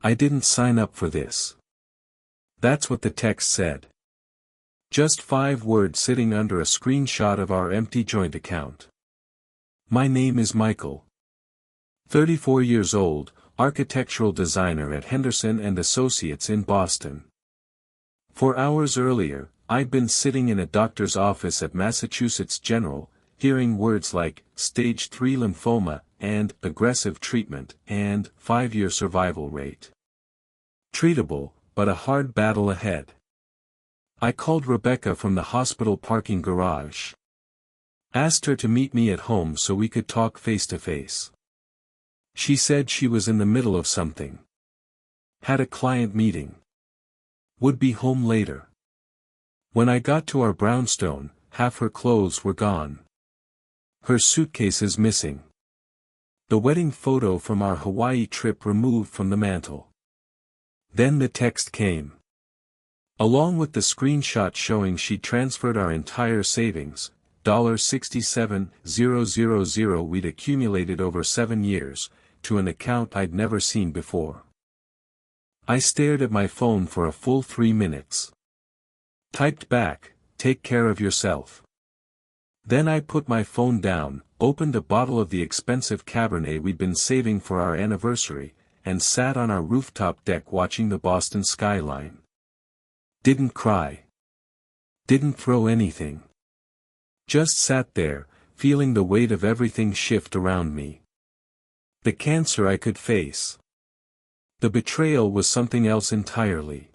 I didn't sign up for this. That's what the text said. Just 5 words sitting under a screenshot of our empty joint account. My name is Michael. 34 years old, architectural designer at Henderson and Associates in Boston. 4 hours earlier, I'd been sitting in a doctor's office at Massachusetts General, hearing words like, stage 3 lymphoma, and aggressive treatment, and 5-year survival rate. Treatable, but a hard battle ahead. I called Rebecca from the hospital parking garage. Asked her to meet me at home so we could talk face to face. She said she was in the middle of something. Had a client meeting. Would be home later. When I got to our brownstone, half her clothes were gone. Her suitcases missing. The wedding photo from our Hawaii trip removed from the mantel. Then the text came. Along with the screenshot showing she'd transferred our entire savings, $67,000 we'd accumulated over 7 years, to an account I'd never seen before. I stared at my phone for a full 3 minutes. Typed back, "Take care of yourself." Then I put my phone down, opened a bottle of the expensive Cabernet we'd been saving for our anniversary, and sat on our rooftop deck watching the Boston skyline. Didn't cry. Didn't throw anything. Just sat there, feeling the weight of everything shift around me. The cancer I could face. The betrayal was something else entirely.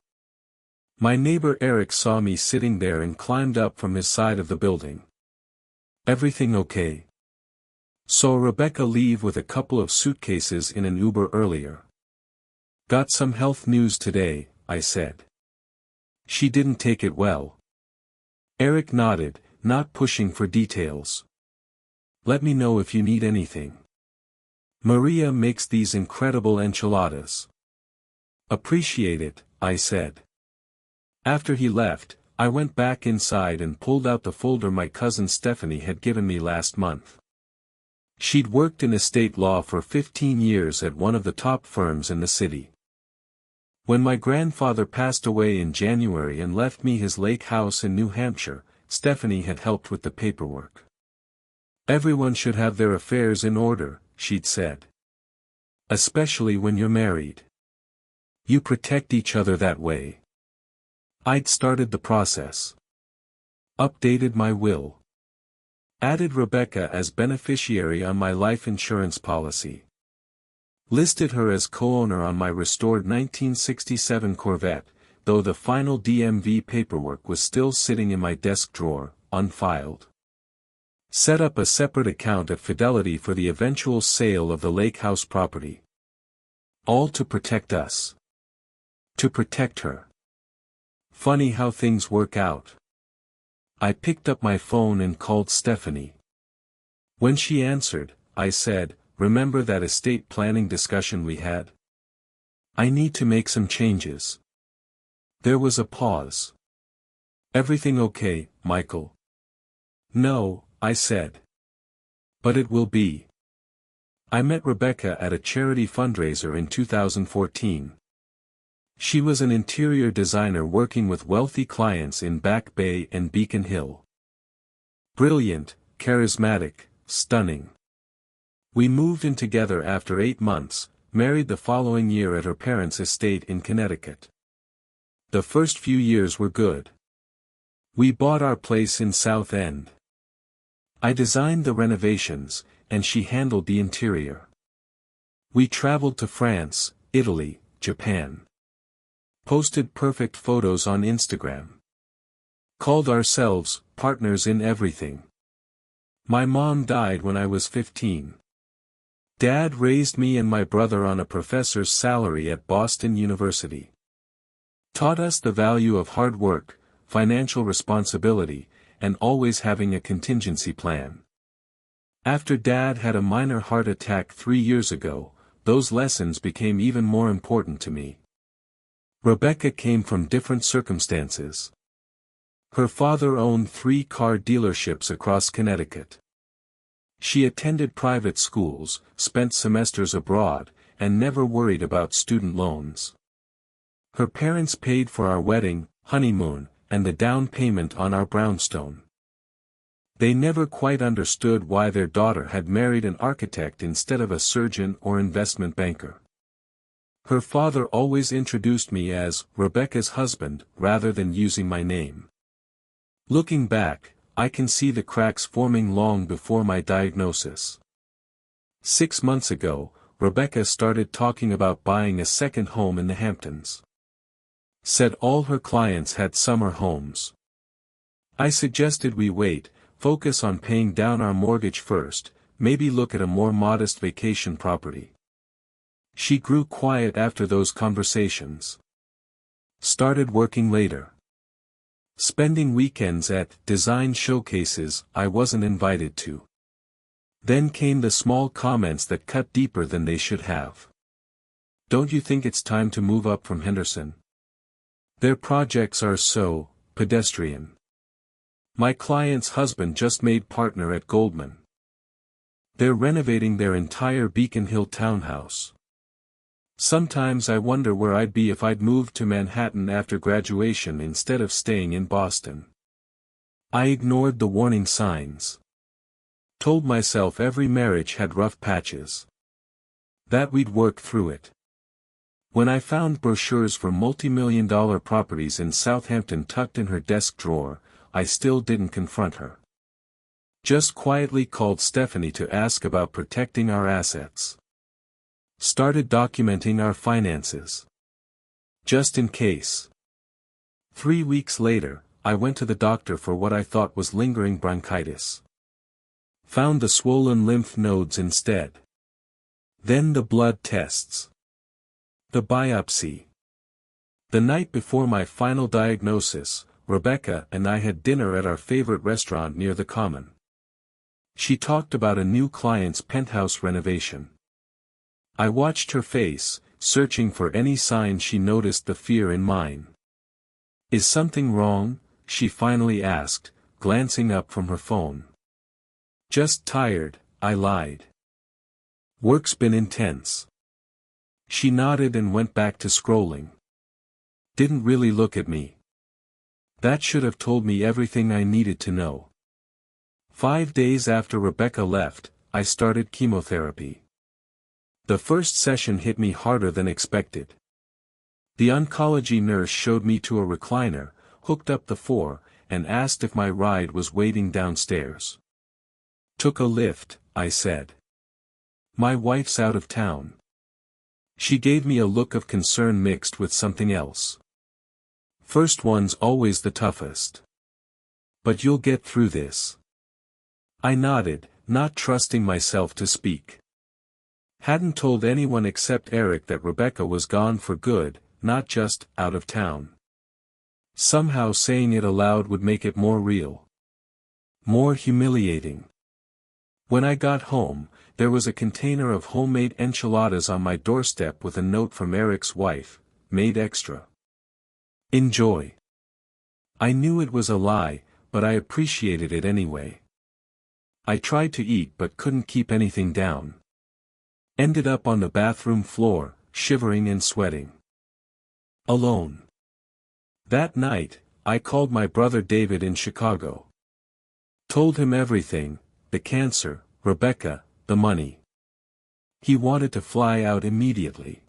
My neighbor Eric saw me sitting there and climbed up from his side of the building. "Everything okay?" Saw Rebecca leave with a couple of suitcases in an Uber earlier. "Got some health news today," I said. "She didn't take it well." Eric nodded, not pushing for details. "Let me know if you need anything. Maria makes these incredible enchiladas." "Appreciate it," I said. After he left, I went back inside and pulled out the folder my cousin Stephanie had given me last month. She'd worked in estate law for 15 years at one of the top firms in the city. When my grandfather passed away in January and left me his lake house in New Hampshire, Stephanie had helped with the paperwork. "Everyone should have their affairs in order," she'd said. "Especially when you're married. You protect each other that way." I'd started the process. Updated my will. Added Rebecca as beneficiary on my life insurance policy. Listed her as co-owner on my restored 1967 Corvette, though the final DMV paperwork was still sitting in my desk drawer, unfiled. Set up a separate account at Fidelity for the eventual sale of the lake house property. All to protect us. To protect her. Funny how things work out. I picked up my phone and called Stephanie. When she answered, I said, "Remember that estate planning discussion we had? I need to make some changes." There was a pause. "Everything okay, Michael?" "No," I said. "But it will be." I met Rebecca at a charity fundraiser in 2014. She was an interior designer working with wealthy clients in Back Bay and Beacon Hill. Brilliant, charismatic, stunning. We moved in together after 8 months, married the following year at her parents' estate in Connecticut. The first few years were good. We bought our place in South End. I designed the renovations, and she handled the interior. We traveled to France, Italy, Japan. Posted perfect photos on Instagram. Called ourselves partners in everything. My mom died when I was 15. Dad raised me and my brother on a professor's salary at Boston University. Taught us the value of hard work, financial responsibility, and always having a contingency plan. After Dad had a minor heart attack 3 years ago, those lessons became even more important to me. Rebecca came from different circumstances. Her father owned 3 car dealerships across Connecticut. She attended private schools, spent semesters abroad, and never worried about student loans. Her parents paid for our wedding, honeymoon, and the down payment on our brownstone. They never quite understood why their daughter had married an architect instead of a surgeon or investment banker. Her father always introduced me as Rebecca's husband rather than using my name. Looking back, I can see the cracks forming long before my diagnosis. 6 months ago, Rebecca started talking about buying a second home in the Hamptons. Said all her clients had summer homes. I suggested we wait, focus on paying down our mortgage first, maybe look at a more modest vacation property. She grew quiet after those conversations. Started working later. Spending weekends at design showcases I wasn't invited to. Then came the small comments that cut deeper than they should have. Don't you think it's time to move up from Henderson? Their projects are so pedestrian. My client's husband just made partner at Goldman. They're renovating their entire Beacon Hill townhouse. Sometimes I wonder where I'd be if I'd moved to Manhattan after graduation instead of staying in Boston. I ignored the warning signs. Told myself every marriage had rough patches. That we'd work through it. When I found brochures for multi-million-dollar properties in Southampton tucked in her desk drawer, I still didn't confront her. Just quietly called Stephanie to ask about protecting our assets. Started documenting our finances. Just in case. 3 weeks later, I went to the doctor for what I thought was lingering bronchitis. Found the swollen lymph nodes instead. Then the blood tests. The biopsy. The night before my final diagnosis, Rebecca and I had dinner at our favorite restaurant near the Common. She talked about a new client's penthouse renovation. I watched her face, searching for any sign she noticed the fear in mine. Is something wrong? She finally asked, glancing up from her phone. Just tired, I lied. Work's been intense. She nodded and went back to scrolling. Didn't really look at me. That should have told me everything I needed to know. 5 days after Rebecca left, I started chemotherapy. The first session hit me harder than expected. The oncology nurse showed me to a recliner, hooked up the 4, and asked if my ride was waiting downstairs. Took a lift, I said. My wife's out of town. She gave me a look of concern mixed with something else. First one's always the toughest. But you'll get through this. I nodded, not trusting myself to speak. Hadn't told anyone except Eric that Rebecca was gone for good, not just out of town. Somehow saying it aloud would make it more real. More humiliating. When I got home, there was a container of homemade enchiladas on my doorstep with a note from Eric's wife, made extra. Enjoy. I knew it was a lie, but I appreciated it anyway. I tried to eat but couldn't keep anything down. Ended up on the bathroom floor, shivering and sweating. Alone. That night, I called my brother David in Chicago. Told him everything, the cancer, Rebecca, the money. He wanted to fly out immediately.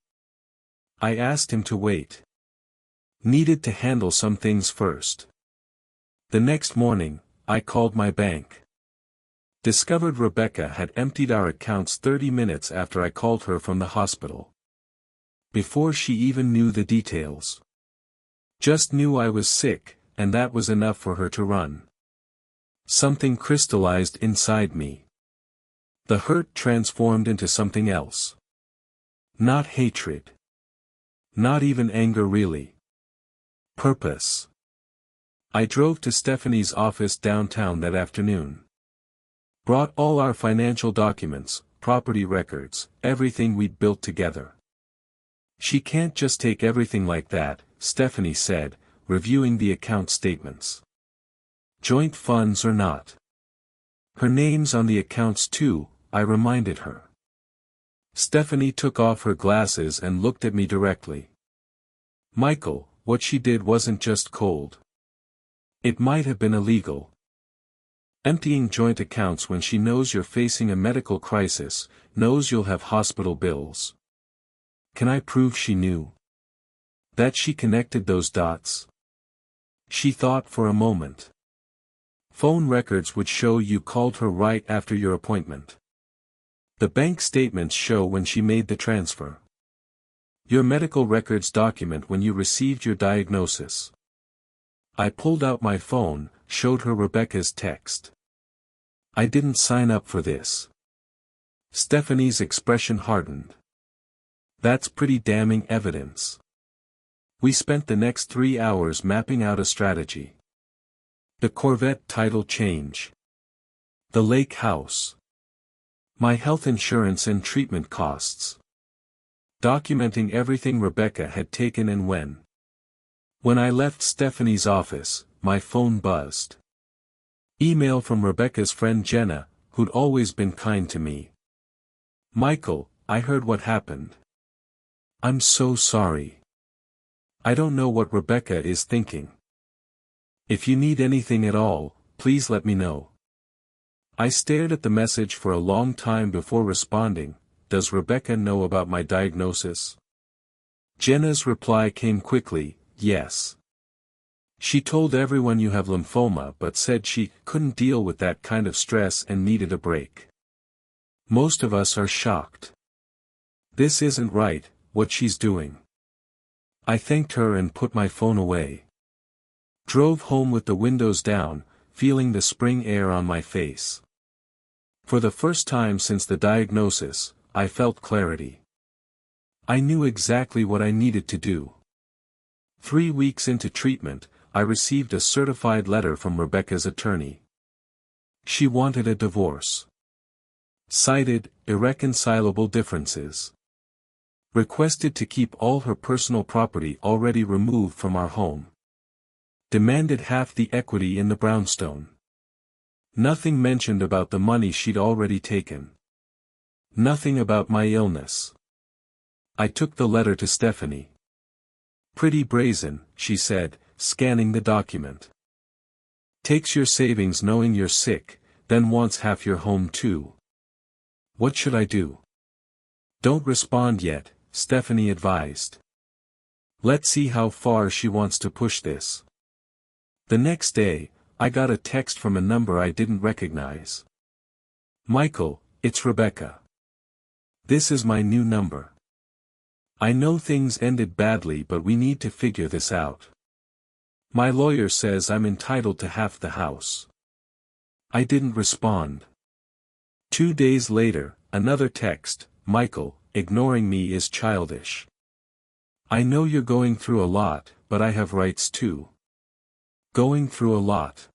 I asked him to wait. Needed to handle some things first. The next morning, I called my bank. Discovered Rebecca had emptied our accounts 30 minutes after I called her from the hospital. Before she even knew the details. Just knew I was sick, and that was enough for her to run. Something crystallized inside me. The hurt transformed into something else. Not hatred. Not even anger really. Purpose. I drove to Stephanie's office downtown that afternoon. Brought all our financial documents, property records, everything we'd built together. She can't just take everything like that, Stephanie said, reviewing the account statements. Joint funds or not. Her name's on the accounts too, I reminded her. Stephanie took off her glasses and looked at me directly. Michael, what she did wasn't just cold. It might have been illegal. Emptying joint accounts when she knows you're facing a medical crisis, knows you'll have hospital bills. Can I prove she knew? That she connected those dots? She thought for a moment. Phone records would show you called her right after your appointment. The bank statements show when she made the transfer. Your medical records document when you received your diagnosis. I pulled out my phone, showed her Rebecca's text. I didn't sign up for this. Stephanie's expression hardened. That's pretty damning evidence. We spent the next 3 hours mapping out a strategy. The Corvette title change. The lake house. My health insurance and treatment costs. Documenting everything Rebecca had taken and when. When I left Stephanie's office, my phone buzzed. Email from Rebecca's friend Jenna, who'd always been kind to me. Michael, I heard what happened. I'm so sorry. I don't know what Rebecca is thinking. If you need anything at all, please let me know. I stared at the message for a long time before responding. Does Rebecca know about my diagnosis? Jenna's reply came quickly, yes. She told everyone you have lymphoma but said she couldn't deal with that kind of stress and needed a break. Most of us are shocked. This isn't right, what she's doing. I thanked her and put my phone away. Drove home with the windows down, feeling the spring air on my face. For the first time since the diagnosis, I felt clarity. I knew exactly what I needed to do. 3 weeks into treatment, I received a certified letter from Rebecca's attorney. She wanted a divorce. Cited irreconcilable differences. Requested to keep all her personal property already removed from our home. Demanded half the equity in the brownstone. Nothing mentioned about the money she'd already taken. Nothing about my illness. I took the letter to Stephanie. Pretty brazen, she said, scanning the document. Takes your savings knowing you're sick, then wants half your home too. What should I do? Don't respond yet, Stephanie advised. Let's see how far she wants to push this. The next day, I got a text from a number I didn't recognize. Michael, it's Rebecca. This is my new number. I know things ended badly but we need to figure this out. My lawyer says I'm entitled to half the house. I didn't respond. 2 days later, another text, Michael, ignoring me is childish. I know you're going through a lot, but I have rights too. Going through a lot.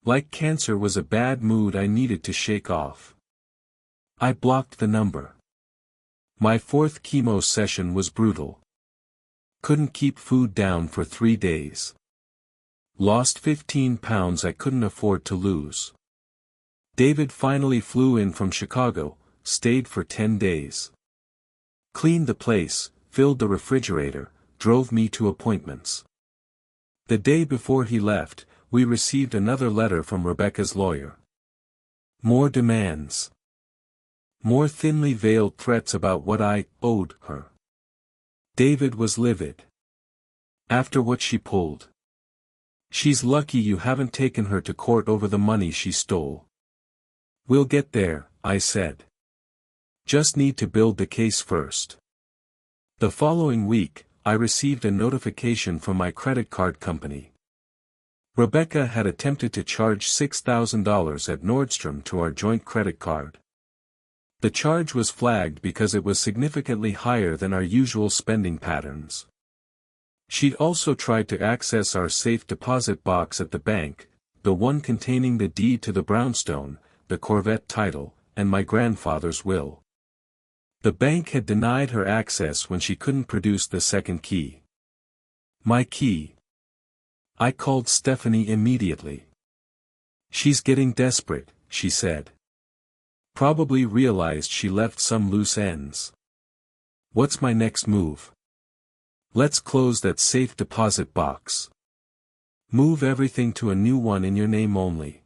Like cancer was a bad mood I needed to shake off. I blocked the number. My 4th chemo session was brutal. Couldn't keep food down for 3 days. Lost 15 pounds I couldn't afford to lose. David finally flew in from Chicago, stayed for 10 days. Cleaned the place, filled the refrigerator, drove me to appointments. The day before he left, we received another letter from Rebecca's lawyer. More demands. More thinly veiled threats about what I owed her. David was livid. After what she pulled. She's lucky you haven't taken her to court over the money she stole. We'll get there, I said. Just need to build the case first. The following week, I received a notification from my credit card company. Rebecca had attempted to charge $6,000 at Nordstrom to our joint credit card. The charge was flagged because it was significantly higher than our usual spending patterns. She'd also tried to access our safe deposit box at the bank, the one containing the deed to the brownstone, the Corvette title, and my grandfather's will. The bank had denied her access when she couldn't produce the second key. My key. I called Stephanie immediately. She's getting desperate, she said. Probably realized she left some loose ends. What's my next move? Let's close that safe deposit box. Move everything to a new one in your name only.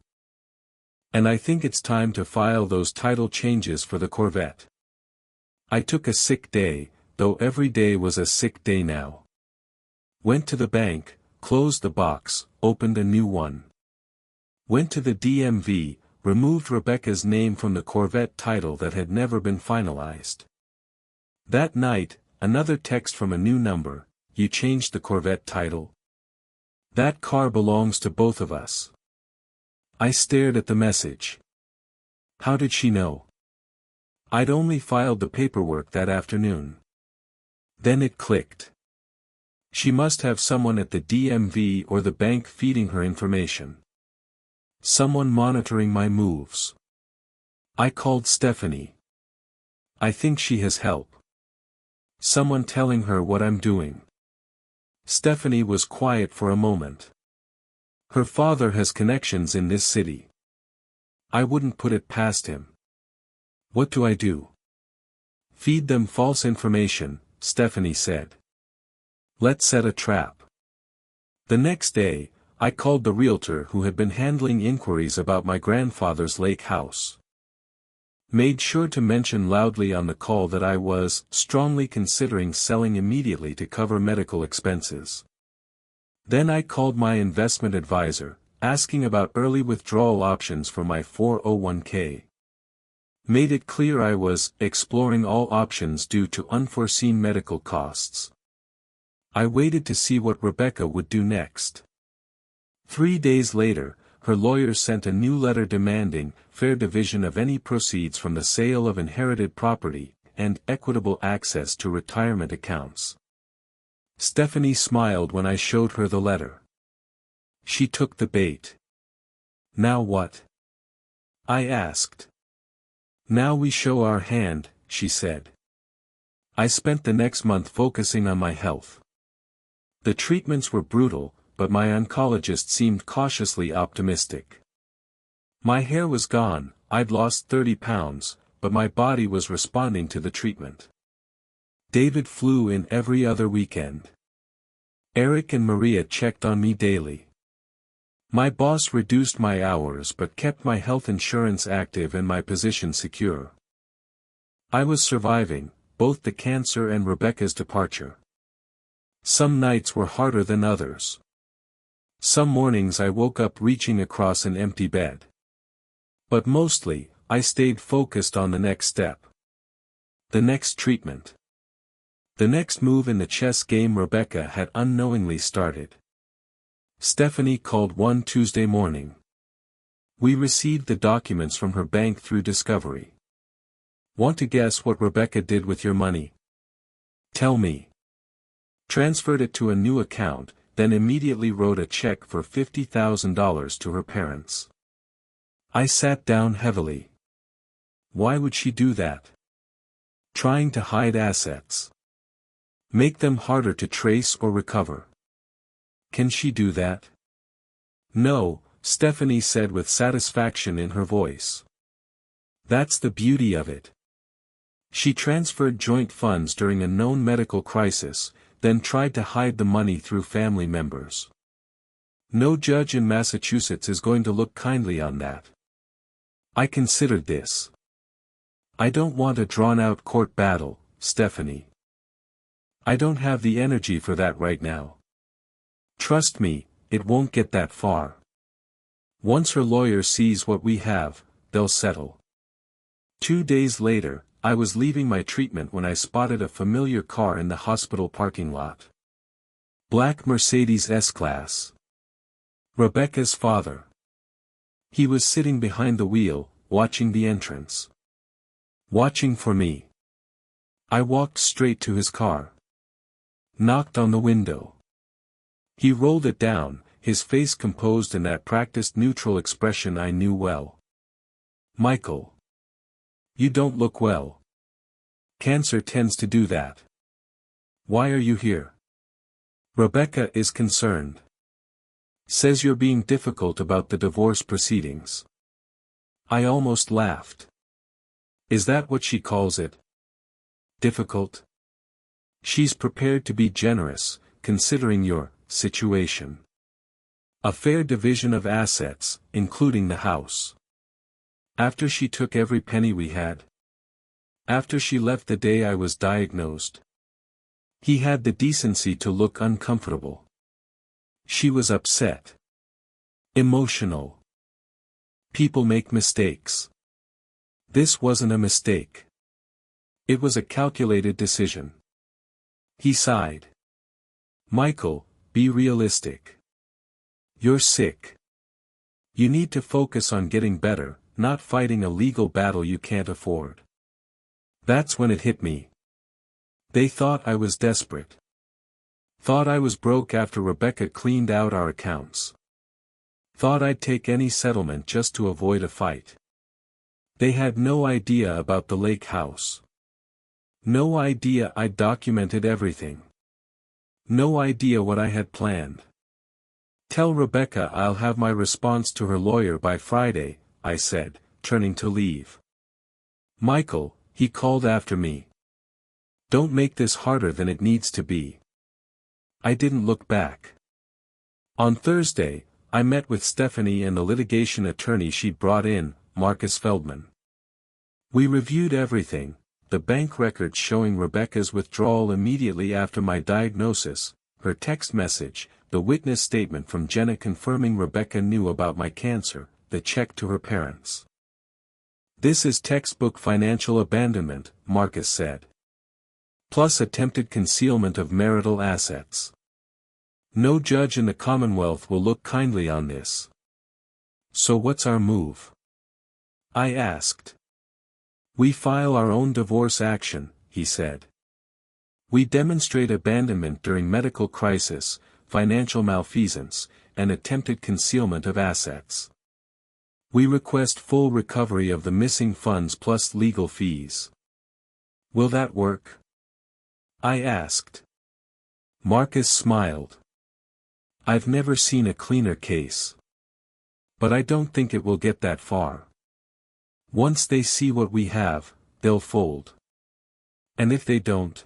And I think it's time to file those title changes for the Corvette. I took a sick day, though every day was a sick day now. Went to the bank, closed the box, opened a new one. Went to the DMV, removed Rebecca's name from the Corvette title that had never been finalized. That night, another text from a new number: "You changed the Corvette title? That car belongs to both of us." I stared at the message. How did she know? I'd only filed the paperwork that afternoon. Then it clicked. She must have someone at the DMV or the bank feeding her information. Someone monitoring my moves. I called Stephanie. I think she has help. Someone telling her what I'm doing. Stephanie was quiet for a moment. Her father has connections in this city. I wouldn't put it past him. What do I do? Feed them false information, Stephanie said. Let's set a trap. The next day, I called the realtor who had been handling inquiries about my grandfather's lake house. Made sure to mention loudly on the call that I was strongly considering selling immediately to cover medical expenses. Then I called my investment advisor, asking about early withdrawal options for my 401k. Made it clear I was exploring all options due to unforeseen medical costs. I waited to see what Rebecca would do next. 3 days later, her lawyer sent a new letter demanding fair division of any proceeds from the sale of inherited property, and equitable access to retirement accounts. Stephanie smiled when I showed her the letter. She took the bait. Now what? I asked. Now we show our hand, she said. I spent the next month focusing on my health. The treatments were brutal, but my oncologist seemed cautiously optimistic. My hair was gone, I'd lost 30 pounds, but my body was responding to the treatment. David flew in every other weekend. Eric and Maria checked on me daily. My boss reduced my hours but kept my health insurance active and my position secure. I was surviving, both the cancer and Rebecca's departure. Some nights were harder than others. Some mornings I woke up reaching across an empty bed. But mostly, I stayed focused on the next step. The next treatment. The next move in the chess game Rebecca had unknowingly started. Stephanie called one Tuesday morning. We received the documents from her bank through Discovery. Want to guess what Rebecca did with your money? Tell me. Transferred it to a new account, then immediately wrote a check for $50,000 to her parents. I sat down heavily. Why would she do that? Trying to hide assets. Make them harder to trace or recover. Can she do that? No, Stephanie said with satisfaction in her voice. That's the beauty of it. She transferred joint funds during a known medical crisis, then tried to hide the money through family members. No judge in Massachusetts is going to look kindly on that. I considered this. I don't want a drawn-out court battle, Stephanie. I don't have the energy for that right now. Trust me, it won't get that far. Once her lawyer sees what we have, they'll settle. 2 days later, I was leaving my treatment when I spotted a familiar car in the hospital parking lot. Black Mercedes S-Class. Rebecca's father. He was sitting behind the wheel, watching the entrance. Watching for me. I walked straight to his car. Knocked on the window. He rolled it down, his face composed in that practiced neutral expression I knew well. Michael. You don't look well. Cancer tends to do that. Why are you here? Rebecca is concerned. Says you're being difficult about the divorce proceedings. I almost laughed. Is that what she calls it? Difficult? She's prepared to be generous, considering your situation. A fair division of assets, including the house. After she took every penny we had. After she left the day I was diagnosed. He had the decency to look uncomfortable. She was upset. Emotional. People make mistakes. This wasn't a mistake. It was a calculated decision. He sighed. Michael, be realistic. You're sick. You need to focus on getting better, not fighting a legal battle you can't afford. That's when it hit me. They thought I was desperate. Thought I was broke after Rebecca cleaned out our accounts. Thought I'd take any settlement just to avoid a fight. They had no idea about the lake house. No idea I'd documented everything. No idea what I had planned. Tell Rebecca I'll have my response to her lawyer by Friday, I said, turning to leave. Michael, he called after me. Don't make this harder than it needs to be. I didn't look back. On Thursday, I met with Stephanie and the litigation attorney she'd brought in, Marcus Feldman. We reviewed everything, the bank records showing Rebecca's withdrawal immediately after my diagnosis, her text message, the witness statement from Jenna confirming Rebecca knew about my cancer, the check to her parents. This is textbook financial abandonment, Marcus said. Plus attempted concealment of marital assets. No judge in the Commonwealth will look kindly on this. So what's our move? I asked. We file our own divorce action, he said. We demonstrate abandonment during medical crisis, financial malfeasance, and attempted concealment of assets. We request full recovery of the missing funds plus legal fees. Will that work? I asked. Marcus smiled. I've never seen a cleaner case. But I don't think it will get that far. Once they see what we have, they'll fold. And if they don't?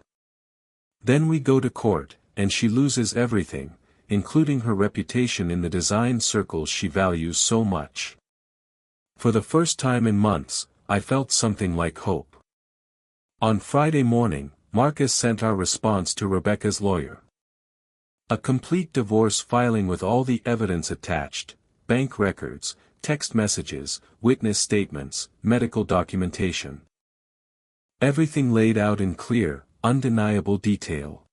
Then we go to court, and she loses everything, including her reputation in the design circles she values so much. For the first time in months, I felt something like hope. On Friday morning, Marcus sent our response to Rebecca's lawyer. A complete divorce filing with all the evidence attached, bank records, text messages, witness statements, medical documentation. Everything laid out in clear, undeniable detail.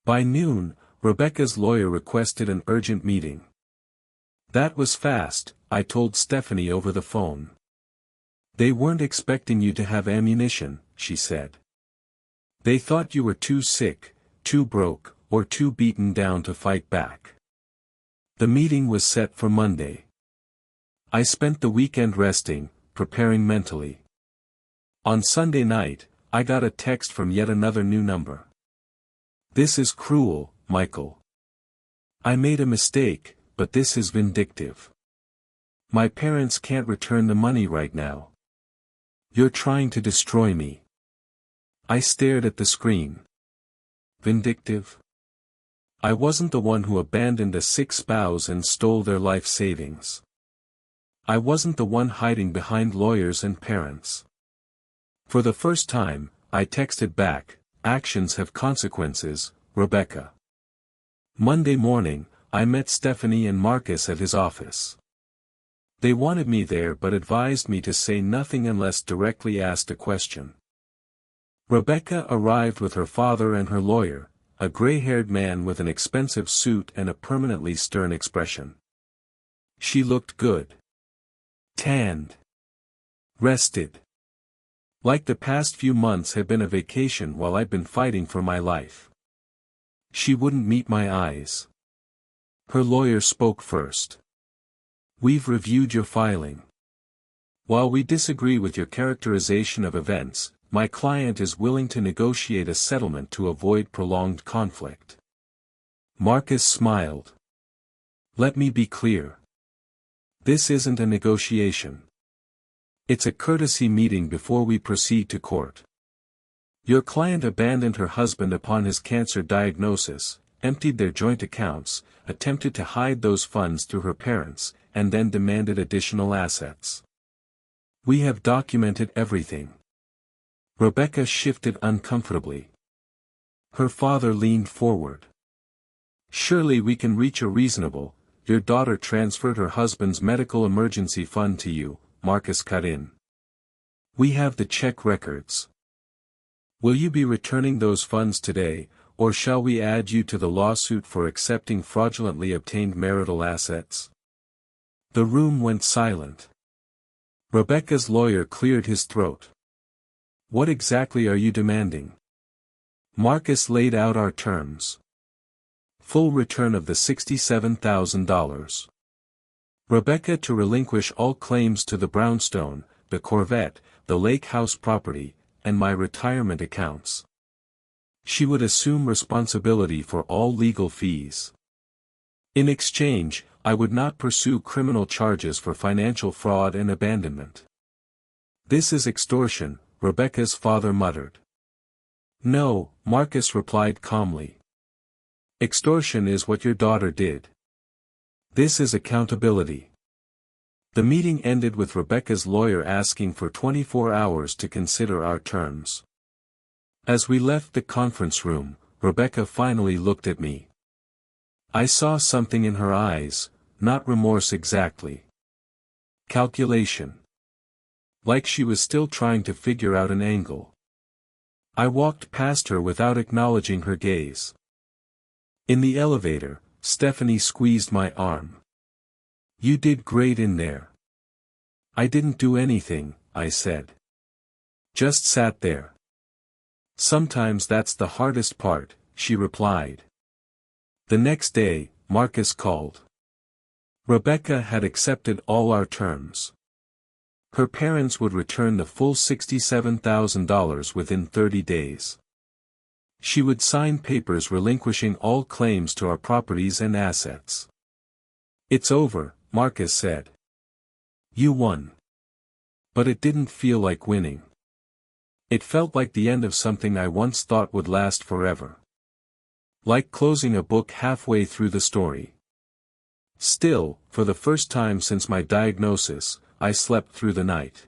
By noon, Rebecca's lawyer requested an urgent meeting. That was fast, I told Stephanie over the phone. They weren't expecting you to have ammunition, she said. They thought you were too sick, too broke, or too beaten down to fight back. The meeting was set for Monday. I spent the weekend resting, preparing mentally. On Sunday night, I got a text from yet another new number. This is cruel, Michael. I made a mistake, but this is vindictive. My parents can't return the money right now. You're trying to destroy me. I stared at the screen. Vindictive? I wasn't the one who abandoned a sick spouse and stole their life savings. I wasn't the one hiding behind lawyers and parents. For the first time, I texted back, actions have consequences, Rebecca. Monday morning, I met Stephanie and Marcus at his office. They wanted me there but advised me to say nothing unless directly asked a question. Rebecca arrived with her father and her lawyer, a gray-haired man with an expensive suit and a permanently stern expression. She looked good. Tanned. Rested. Like the past few months had been a vacation while I'd been fighting for my life. She wouldn't meet my eyes. Her lawyer spoke first. We've reviewed your filing. While we disagree with your characterization of events, my client is willing to negotiate a settlement to avoid prolonged conflict. Marcus smiled. Let me be clear. This isn't a negotiation. It's a courtesy meeting before we proceed to court. Your client abandoned her husband upon his cancer diagnosis, emptied their joint accounts, attempted to hide those funds through her parents, and then demanded additional assets. We have documented everything. Rebecca shifted uncomfortably. Her father leaned forward. Surely we can reach a reasonable. Your daughter transferred her husband's medical emergency fund to you, Marcus cut in. We have the check records. Will you be returning those funds today, or shall we add you to the lawsuit for accepting fraudulently obtained marital assets? The room went silent. Rebecca's lawyer cleared his throat. What exactly are you demanding? Marcus laid out our terms. Full return of the $67,000. Rebecca to relinquish all claims to the brownstone, the Corvette, the lake house property, and my retirement accounts. She would assume responsibility for all legal fees. In exchange, I would not pursue criminal charges for financial fraud and abandonment. This is extortion, Rebecca's father muttered. No, Marcus replied calmly. Extortion is what your daughter did. This is accountability. The meeting ended with Rebecca's lawyer asking for 24 hours to consider our terms. As we left the conference room, Rebecca finally looked at me. I saw something in her eyes, not remorse exactly. Calculation. Like she was still trying to figure out an angle. I walked past her without acknowledging her gaze. In the elevator, Stephanie squeezed my arm. You did great in there. I didn't do anything, I said. Just sat there. Sometimes that's the hardest part, she replied. The next day, Marcus called. Rebecca had accepted all our terms. Her parents would return the full $67,000 within 30 days. She would sign papers relinquishing all claims to our properties and assets. It's over, Marcus said. You won. But it didn't feel like winning. It felt like the end of something I once thought would last forever. Like closing a book halfway through the story. Still, for the first time since my diagnosis, I slept through the night.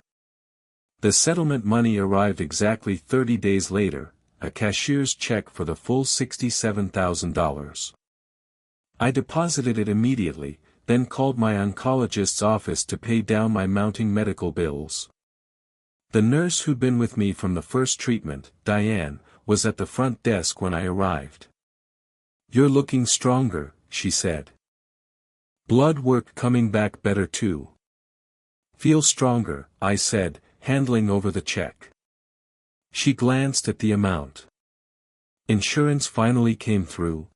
The settlement money arrived exactly 30 days later, a cashier's check for the full $67,000. I deposited it immediately, then called my oncologist's office to pay down my mounting medical bills. The nurse who'd been with me from the first treatment, Diane, was at the front desk when I arrived. You're looking stronger, she said. Blood work coming back better too. Feel stronger, I said, handling over the check. She glanced at the amount. Insurance finally came through.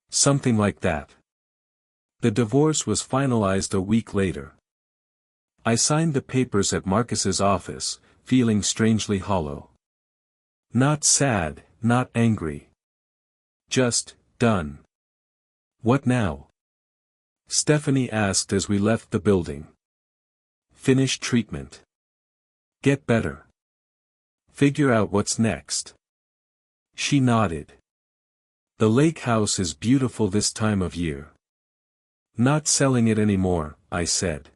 Something like that. The divorce was finalized a week later. I signed the papers at Marcus's office, feeling strangely hollow. Not sad, not angry. Just, done. What now? Stephanie asked as we left the building. Finish treatment. Get better. Figure out what's next. She nodded. The lake house is beautiful this time of year. Not selling it anymore, I said.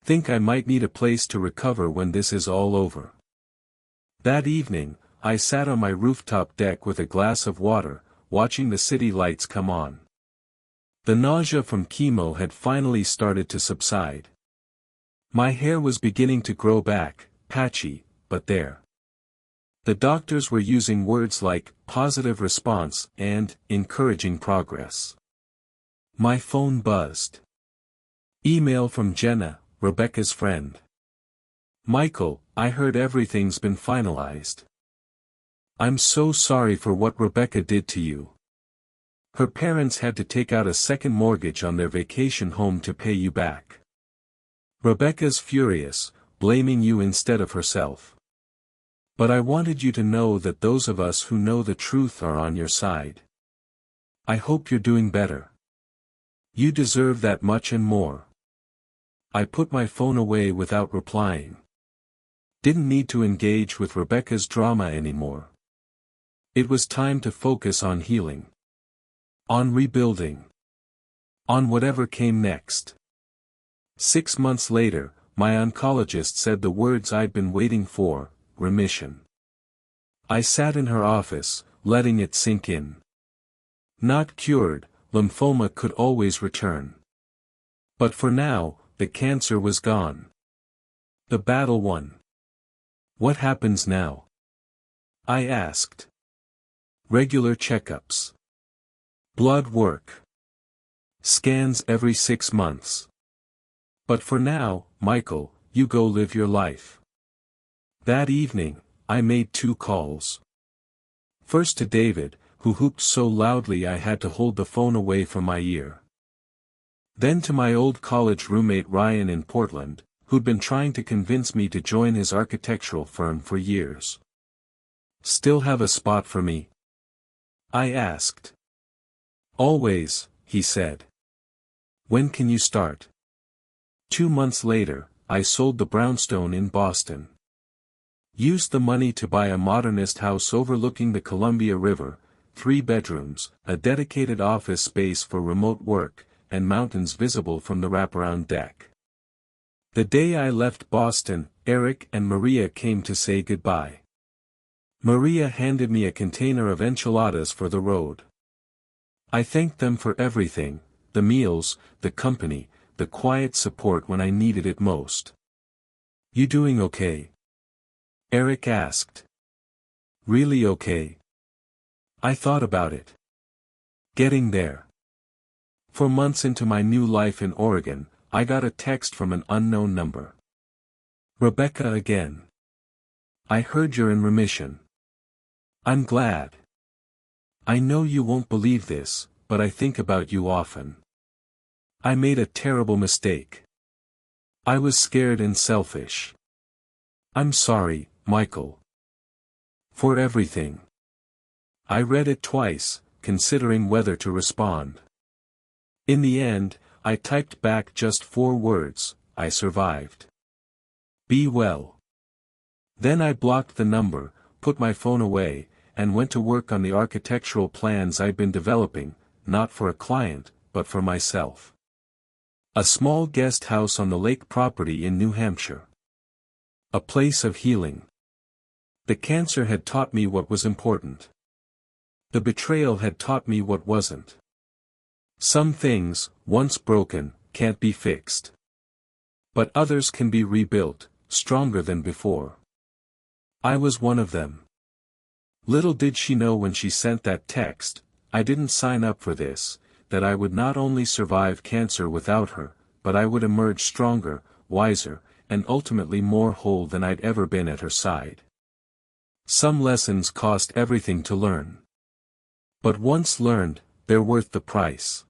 Think I might need a place to recover when this is all over. That evening, I sat on my rooftop deck with a glass of water, watching the city lights come on. The nausea from chemo had finally started to subside. My hair was beginning to grow back, patchy, but there. The doctors were using words like positive response and encouraging progress. My phone buzzed. Email from Jenna, Rebecca's friend. Michael, I heard everything's been finalized. I'm so sorry for what Rebecca did to you. Her parents had to take out a second mortgage on their vacation home to pay you back. Rebecca's furious, blaming you instead of herself. But I wanted you to know that those of us who know the truth are on your side. I hope you're doing better. You deserve that much and more. I put my phone away without replying. Didn't need to engage with Rebecca's drama anymore. It was time to focus on healing. On rebuilding. On whatever came next. 6 months later, my oncologist said the words I'd been waiting for: remission. I sat in her office, letting it sink in. Not cured, lymphoma could always return. But for now, the cancer was gone. The battle won. What happens now? I asked. Regular checkups. Blood work. Scans every 6 months. But for now, Michael, you go live your life. That evening, I made 2 calls. First to David, who hooped so loudly I had to hold the phone away from my ear. Then to my old college roommate Ryan in Portland, who'd been trying to convince me to join his architectural firm for years. Still have a spot for me? I asked. Always, he said. When can you start? 2 months later, I sold the brownstone in Boston. Used the money to buy a modernist house overlooking the Columbia River, 3 bedrooms, a dedicated office space for remote work, and mountains visible from the wraparound deck. The day I left Boston, Eric and Maria came to say goodbye. Maria handed me a container of enchiladas for the road. I thanked them for everything: the meals, the company, the quiet support when I needed it most. You doing okay? Eric asked. Really okay? I thought about it. Getting there. For months into my new life in Oregon, I got a text from an unknown number. Rebecca again. I heard you're in remission. I'm glad. I know you won't believe this, but I think about you often. I made a terrible mistake. I was scared and selfish. I'm sorry, Michael. For everything. I read it twice, considering whether to respond. In the end, I typed back just 4 words: I survived. Be well. Then I blocked the number, put my phone away, and went to work on the architectural plans I'd been developing, not for a client, but for myself. A small guest house on the lake property in New Hampshire. A place of healing. The cancer had taught me what was important. The betrayal had taught me what wasn't. Some things, once broken, can't be fixed. But others can be rebuilt, stronger than before. I was one of them. Little did she know when she sent that text, I didn't sign up for this, that I would not only survive cancer without her, but I would emerge stronger, wiser, and ultimately more whole than I'd ever been at her side. Some lessons cost everything to learn. But once learned, they're worth the price.